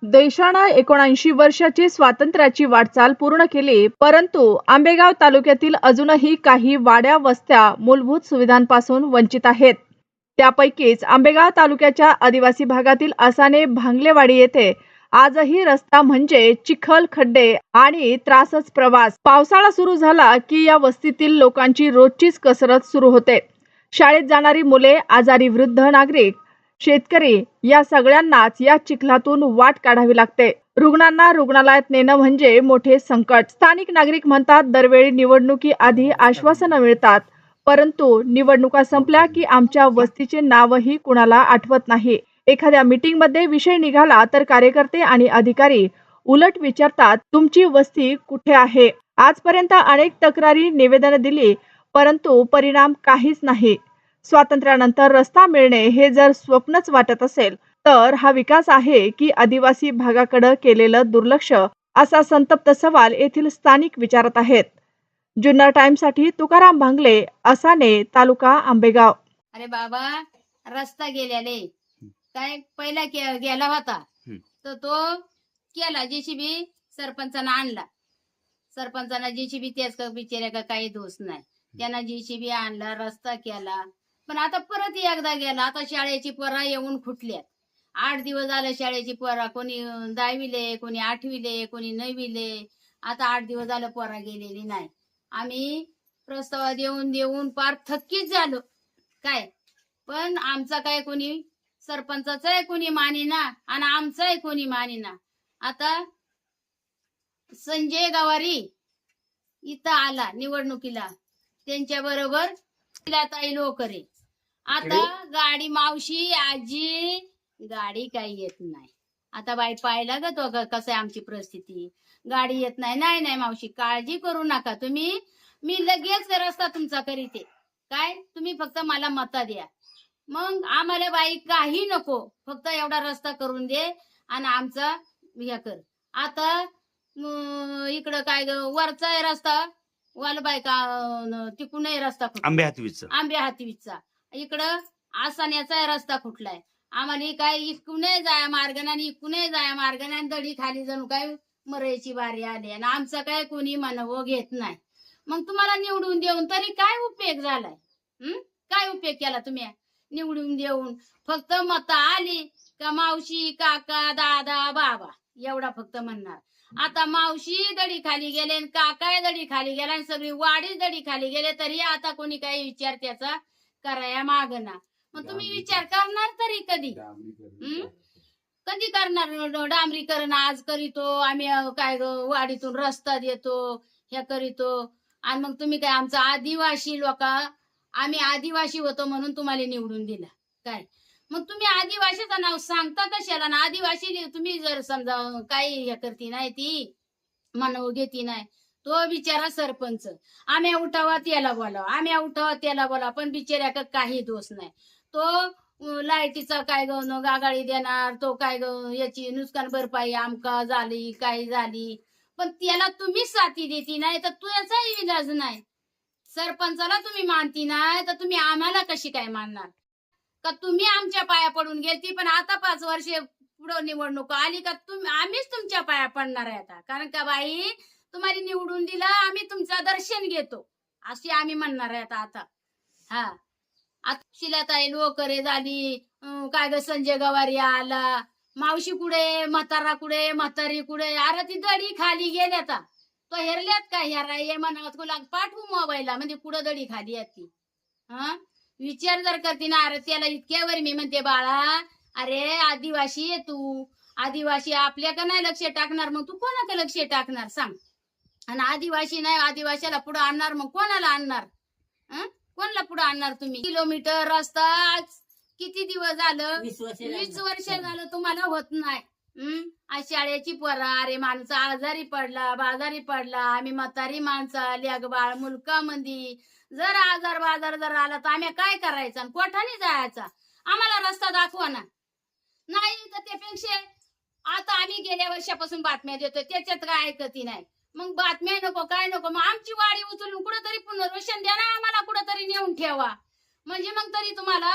देशानं 79 वर्षाची स्वातंत्र्याची वाटचाल पूर्ण केली, परंतु आंबेगाव तालुक्यातील अजूनही काही वाड्या वस्त्या मूलभूत सुविधांपासून वंचित आहेत. त्यापैकीच आंबेगाव तालुक्याच्या आदिवासी भागातील आसाने भांगलेवाडी येथे आजही रस्ता म्हणजे चिखल, खड्डे आणि त्रासच प्रवास. पावसाळा सुरू झाला की या वस्तीतील लोकांची रोजचीच कसरत सुरू होते. शाळेत जाणारी मुले, आजारी वृद्ध नागरिक, शेतकरी या सगळ्यांनाच या चिखलातून वाट काढावी लागते. रुग्णांना रुग्णालयात नेणं म्हणजे मोठे संकट. स्थानिक नागरिक म्हणतात, दरवेळी निवडणुकी आधी आश्वासनं मिळतात, परंतु निवडणुका संपल्या की आमच्या वस्तीचे नावही कुणाला आठवत नाही. एखाद्या मीटिंग मध्ये विषय निघाला तर कार्यकर्ते आणि अधिकारी उलट विचारतात, तुमची वस्ती कुठे आहे? आजपर्यंत अनेक तक्रारी, निवेदनं दिली, परंतु परिणाम काहीच नाही. स्वातंत्र्यानंतर रस्ता मिळणे हे जर स्वप्नच वाटत असेल, तर हा विकास आहे की आदिवासी भागाकडे केलेलं दुर्लक्ष, असा संतप्त सवाल येथील स्थानिक विचारत आहेत. जुन्नर टाइम्ससाठी तुकाराम भांगले, आसाने, तालुका आंबेगाव. अरे बाबा, रस्ता गेल्याले काय पहिला गेला होता तर तो केला जेसीबी सरपंचानं आणला. सरपंचानं जेसीबी त्याच बिचाऱ्या का काही दोष नाही, त्यांना जेसीबी आणला, रस्ता केला. पण आता परत एकदा गेला. आता शाळेची पोरा येऊन फुटल्यात. 8 दिवस झाले शाळेची पोरा, कोणी 10वीले, कोणी 8वीले, कोणी 9वीले. आता 8 दिवस झालं पोरा गेलेली नाही. आम्ही प्रस्ताव देऊन देऊन पार थक्कीच झालो काय. पण आमचा काय कोणी सरपंचाचा आहे कोणी मानिना आणि आमचा आहे कोणी मानिना. आता संजय गवारी इथं आला निवडणुकीला, त्यांच्या बरोबर ताई लोकरे. आता गाडी, मावशी, आजी, गाडी काही येत नाही. आता बाई पाहिला ग तो कसं आहे आमची परिस्थिती. गाडी येत नाही. नाही नाही मावशी, काळजी करू नका तुम्ही, मी लगेच रस्ता तुमचा करीते काय. तुम्ही फक्त मला मता द्या. मग आम्हाला बाई काही नको, फक्त एवढा रस्ता करून दे आणि आमचा हे कर. आता इकडं काय वरचा आहे रस्ता, वालबाई का तिकून रस्ता आंबे हातवीचा इकडं आसान्याचा रस्ता फुटलाय. आम्हाला काय इकडून जाया मार्गाने आणि इकडून जाया मार्गाने, दडी खाली जणू काय मरायची बारी आली आणि आमचं काय कोणी मनवं घेत नाही. मग तुम्हाला निवडून देऊन तरी काय उपयोग झालाय? काय उपयोग केला तुम्ही निवडून देऊन? फक्त मतं आली का मावशी, काका, दादा, बाबा एवढा फक्त म्हणणार. आता मावशी दडी खाली गेले, काका दडी खाली गेला, सगळी वाडी दडी खाली गेले, तरी आता कोणी काही विचार त्याचा कराया मागना. मग तुम्ही विचार करणार तरी कधी? कधी करणार? डांबरीकरण आज करीतो आम्ही, काय वाडीतून रस्ता देतो, हे करीतो, आणि मग तुम्ही काय आमचा आदिवासी लोक, आम्ही आदिवासी होतो म्हणून तुम्हाला निवडून दिला काय. मग तुम्ही आदिवासीचं नाव सांगता कशाला ना? आदिवासी तुम्ही जर समजा काही हे करती नाही, ती मनव घेती नाही, तो बिचारा सरपंच. आम्ही उठावा त्याला बोलावा, आम्ही उठावा त्याला बोला, पण बिचाऱ्या काही दोष नाही. तो लाईटीचा काय गागाळी देणार, तो काय याची नुकसान भरपाई आमका झाली काय झाली, पण त्याला तुम्ही साथी देती नाही तर तू याचा इलाज नाही. सरपंचाला तुम्ही मानती नाही तर तुम्ही आम्हाला कशी काय मानणार? का तुम्ही आमच्या पाया पडून गेलती, पण आता 5 वर्षे पुढं निवडणूक आली का आम्हीच तुमच्या पाया पडणार आहे आता. कारण का बाई, तुम्हाला निवडून दिलं, आम्ही तुमचं दर्शन घेतो अशी आम्ही म्हणणार आहे आता. हा, आता शिलाताई लोकरे झाली, काय ग संजय गवारी आला, मावशी कुठे, म्हातारा कुठे, म्हातारी कुठे. अरे ती दडी खाली गेली. आता तो हेरल्यात का ह्या ये म्हणत तुला पाठवू मोबाईलला, म्हणजे कुठं दडी खाली आहेत ती. हा, विचार जर करते ना. अरे त्याला इतक्यावर मी म्हणते, बाळा अरे आदिवासी आहे तू, आदिवासी आपल्याकडे नाही लक्ष टाकणार, मग तू कोणाकडे लक्ष टाकणार सांग? आणि आदिवासी नाही, आदिवासीला पुढे आणणार, मग कोणाला आणणार? कोणाला पुढे आणणार तुम्ही? किलोमीटर रस्ता आज किती दिवस झालं? 20 वर्ष झालं तुम्हाला होत नाही. आज शाळेची पोरा, अरे माणसं आजारी पडला, बाजारी पडला, आम्ही म्हातारी माणसं, लेग बाळ मुलकामंदी, जर आजार बाजार जर आला तर आम्ही काय करायचं? कोठाने जायचा? आम्हाला रस्ता दाखवा ना. नाही तर त्यापेक्षा आता आम्ही गेल्या वर्षापासून बातम्या देतोय, त्याच्यात काय ऐकती नाही. मग बातम्या नको काय नको, मग आमची वाडी उचलून कुठंतरी पुनर्वसन द्या ना, आम्हाला कुठंतरी नेऊन ठेवा. म्हणजे मग तरी तुम्हाला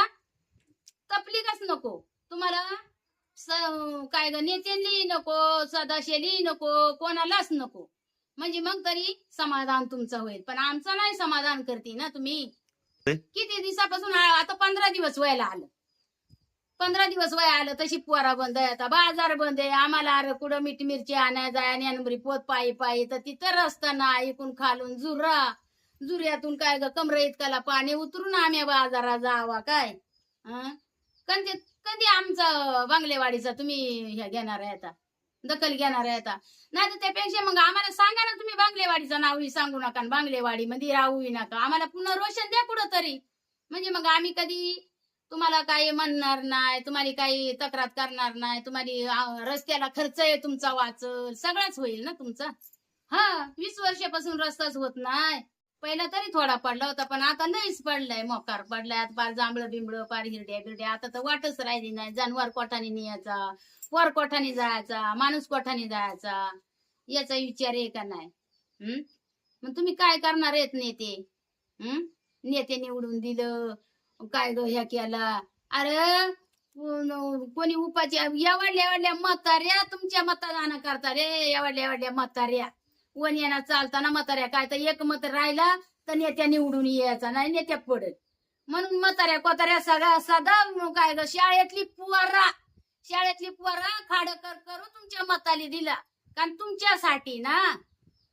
तपलीकच नको, तुम्हाला काय ग नेत्यांनी नको, सदाशेली नको, कोणालाच नको. म्हणजे मग तरी समाधान तुमचं होईल, पण आमचं नाही समाधान करते ना तुम्ही. किती दिवसापासून आता 15 दिवस व्हायला आलं. 15 दिवस वय आलं तशी पोरा बंद आहे, आता बाजार बंद आहे. आम्हाला अरे कुठं मीठ मिरची आणाय जाय आणि पोत पायी पायी, तर तिथं रस्ता नाही. इकून खालून जुऱ्यातून काय ग कमरे इतकाला पाणी उतरून आम्ही बाजारात जावा काय. हं? कधी कधी आमचं बांगलेवाडीचा तुम्ही हे घेणार आहे आता, दखल घेणार आहे आता. नाही तर त्यापेक्षा मग आम्हाला सांगा ना, तुम्ही बांगलेवाडीचं नावही सांगू नका, बांगलेवाडी मध्ये राहूही नका. आम्हाला पुनर्वसन द्या कुठं तरी, म्हणजे मग आम्ही कधी तुम्हाला काही म्हणणार नाही, तुम्हाला काही तक्रार करणार नाही. तुम्हाला रस्त्याला खर्च आहे तुमचा वाचल, सगळंच होईल ना तुमचा. हा 20 वर्षापासून रस्ताच होत नाही. पहिला तरी थोडा पडला होता, पण आता नाहीच पडलाय, मोकार पडलाय. आता पार जांभळं बिंबळ, पार हिरड्या बिरड्या. आता तर वाटच राहिली नाही. जनावर कोठाने न्यायचा, वर कोठाने जायचा, माणूस कोठाने जायचा, याचा विचार आहे का नाही. मग तुम्ही काय करणार आहेत नेते? नेते निवडून दिलं, काय ग ह्या केला. अरे कोणी उपाच्या एवढल्या म्हाताऱ्या तुमच्या मतदान करता रे, एवढल्या म्हाताऱ्या. वन येणार चालताना म्हाताऱ्या काय तर एक मत राहिला तर नेत्या निवडून यायचा नाही, नेत्या पडत. म्हणून म्हाताऱ्या कोताऱ्या सगळ्या सदा काय ग शाळेतली पुवारा खाडकर करू तुमच्या मताली दिला. कारण तुमच्यासाठी ना,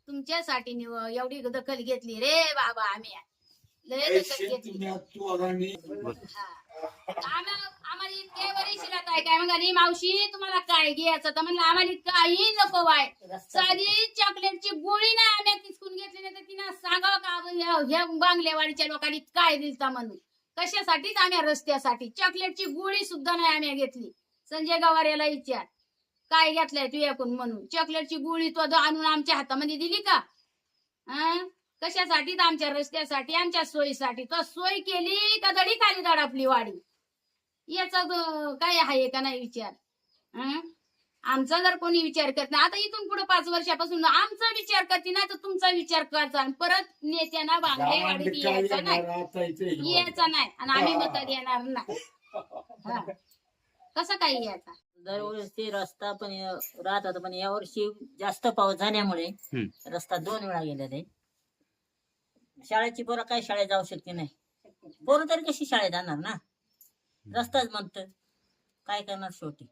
तुमच्यासाठी एवढी दखल घेतली रे बाबा. आम्ही लय दखल घेतली. आम्हाला इतके वरील काय म्हणाली, मावशी तुम्हाला काय घ्यायचं तर म्हणलं आम्हाला काही नको वाय. साधी चॉकलेटची गोळी नाही आम्ही तिचकून घेतली, नाही तर तिनं सांगावं का ह्या बांगलेवाडीच्या लोकांनी काय दिलता म्हणून. कशासाठीच आम्ही रस्त्यासाठी चॉकलेटची गोळी सुद्धा नाही आम्ही घेतली. संजय गवारेला विचार काय घेतलंय तू एकूण म्हणून. चॉकलेटची गोळी तो आणून आमच्या हातामध्ये दिली का? कशासाठी? आमच्या रस्त्यासाठी, आमच्या सोयीसाठी. तो सोय केली का दडी खाली दडापली वाडी. याचा काय आहे का नाही विचार? आमचा जर कोणी विचार करत नाही, आता इथून पुढे 5 वर्षापासून आमचा विचार करते नाही तर तुमचा विचार करता. परत नेत्यांना बांगलेवाडीत यायचा नाही आणि आम्ही मत देणार नाही. कसं काही यायचा? दरवेळेस ते रस्ता पण राहत होता, पण यावर्षी जास्त पाऊस झाल्यामुळे रस्ता 2 वेळा गेलेला आहे. शाळेची पोरं काय शाळेत जाऊ शकते नाही. पोरं तरी कशी शाळेत जाणार ना, रस्ताच म्हणत काय करणार शेवटी.